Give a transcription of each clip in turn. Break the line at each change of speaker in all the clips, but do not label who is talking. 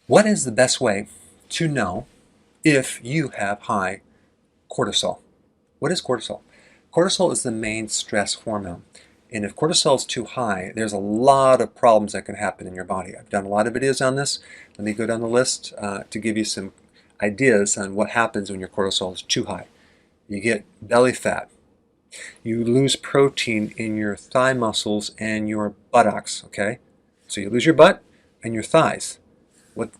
What is the best way to know if you have high cortisol? What is cortisol? Cortisol is the main stress hormone. And if cortisol is too high, there's a lot of problems that can happen in your body. I've done a lot of videos on this. Let me go down the list to give you some ideas on what happens when your cortisol is too high. You get belly fat. You lose protein in your thigh muscles and your buttocks, okay? So you lose your butt and your thighs.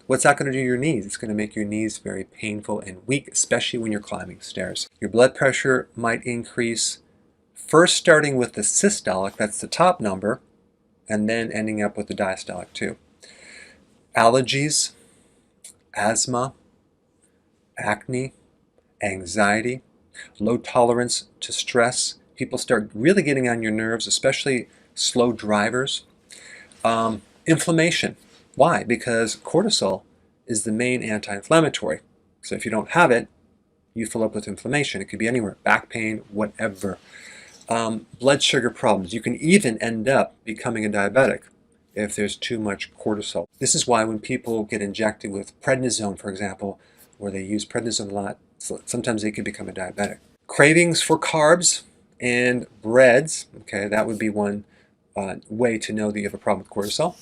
What's that going to do to your knees? It's going to make your knees very painful and weak, especially when you're climbing stairs. Your blood pressure might increase, first starting with the systolic, that's the top number, and then ending up with the diastolic too. Allergies, asthma, acne, anxiety, low tolerance to stress. People start really getting on your nerves, especially slow drivers. Inflammation. Why? Because cortisol is the main anti-inflammatory. So if you don't have it, you fill up with inflammation. It could be anywhere, back pain, whatever. Blood sugar problems. You can even end up becoming a diabetic if there's too much cortisol. This is why when people get injected with prednisone, for example, or they use prednisone a lot, sometimes they can become a diabetic. Cravings for carbs and breads, okay, that would be one way to know that you have a problem with cortisol.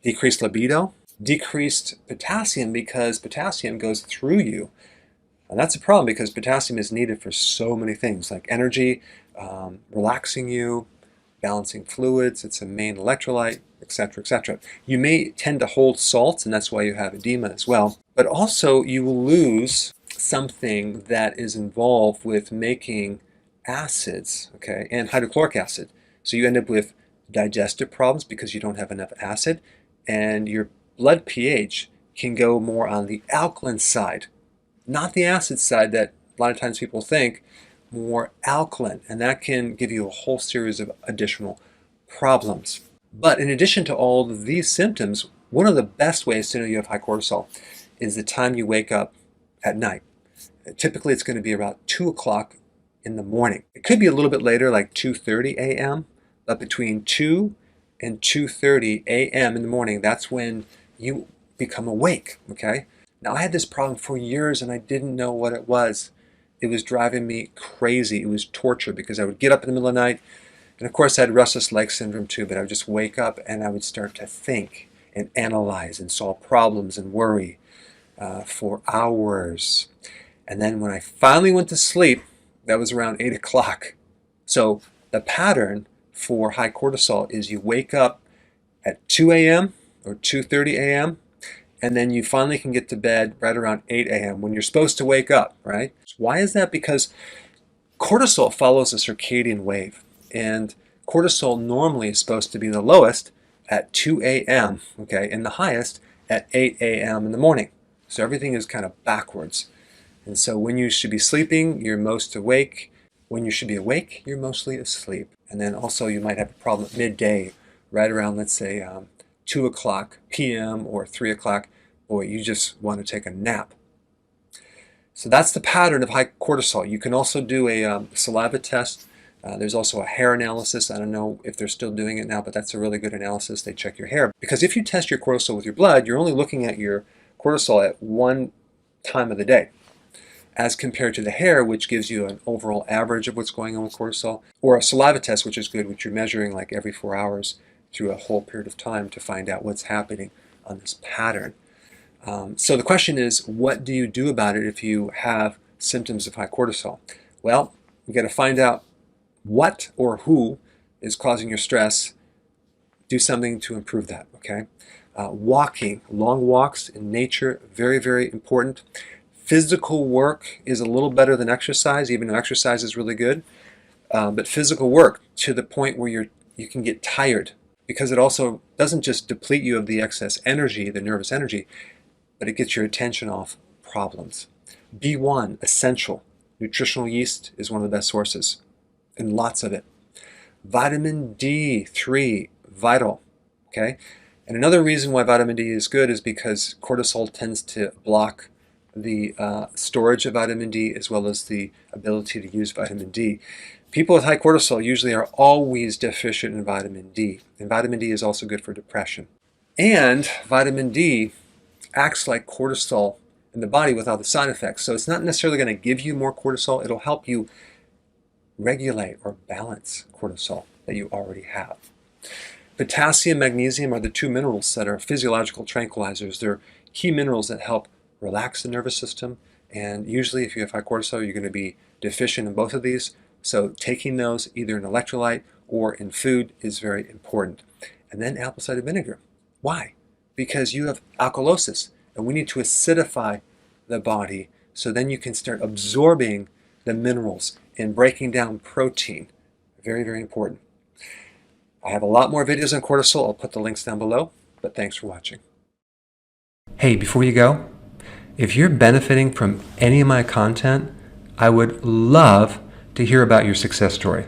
Decreased libido, decreased potassium because potassium goes through you. And that's a problem because potassium is needed for so many things like energy, relaxing you, balancing fluids, it's a main electrolyte, etc., etc. You may tend to hold salts, and that's why you have edema as well. But also you will lose something that is involved with making acids, okay, and hydrochloric acid. So you end up with digestive problems because you don't have enough acid, and your blood pH can go more on the alkaline side, not the acid side that a lot of times people think, more alkaline, and that can give you a whole series of additional problems. But in addition to all of these symptoms, one of the best ways to know you have high cortisol is the time you wake up at night. Typically it's going to be about 2 o'clock in the morning. It could be a little bit later, like 2:30 a.m., but between 2 and 2:30 a.m. in the morning, that's when you become awake, okay? Now, I had this problem for years and I didn't know what it was. It was driving me crazy. It was torture because I would get up in the middle of the night, and of course I had restless leg syndrome too, but I would just wake up and I would start to think and analyze and solve problems and worry for hours. And then when I finally went to sleep, that was around 8 o'clock. So the pattern for high cortisol is you wake up at 2 a.m. or 2:30 a.m. and then you finally can get to bed right around 8 a.m. when you're supposed to wake up, right? So why is that? Because cortisol follows a circadian wave, and cortisol normally is supposed to be the lowest at 2 a.m., okay, and the highest at 8 a.m. in the morning. So everything is kind of backwards. And so when you should be sleeping, you're most awake. When you should be awake, you're mostly asleep. And then also you might have a problem at midday, right around, let's say, 2 o'clock p.m. or 3 o'clock. Boy, you just want to take a nap. So that's the pattern of high cortisol. You can also do a saliva test. There's also a hair analysis. I don't know if they're still doing it now, but that's a really good analysis. They check your hair. Because if you test your cortisol with your blood, you're only looking at your cortisol at one time of the day, as compared to the hair, which gives you an overall average of what's going on with cortisol, or a saliva test, which is good, which you're measuring like every 4 hours through a whole period of time to find out what's happening on this pattern. So the question is, what do you do about it if you have symptoms of high cortisol? Well, we got to find out what or who is causing your stress. Do something to improve that, okay? Walking, long walks in nature, very, very important. Physical work is a little better than exercise, even though exercise is really good. But physical work to the point where you can get tired, because it also doesn't just deplete you of the excess energy, the nervous energy, but it gets your attention off problems. B1, essential. Nutritional yeast is one of the best sources, and lots of it. Vitamin D3, vital, okay? And another reason why vitamin D is good is because cortisol tends to block the storage of vitamin D as well as the ability to use vitamin D. People with high cortisol usually are always deficient in vitamin D, and vitamin D is also good for depression. And vitamin D acts like cortisol in the body without the side effects. So it's not necessarily going to give you more cortisol. It'll help you regulate or balance cortisol that you already have. Potassium, magnesium are the two minerals that are physiological tranquilizers. They're key minerals that help relax the nervous system. And usually if you have high cortisol, you're going to be deficient in both of these. So taking those either in electrolyte or in food is very important. And then apple cider vinegar. Why? Because you have alkalosis, and we need to acidify the body so then you can start absorbing the minerals and breaking down protein. Very, very important. I have a lot more videos on cortisol. I'll put the links down below, but thanks for watching. Hey, before you go, if you're benefiting from any of my content, I would love to hear about your success story.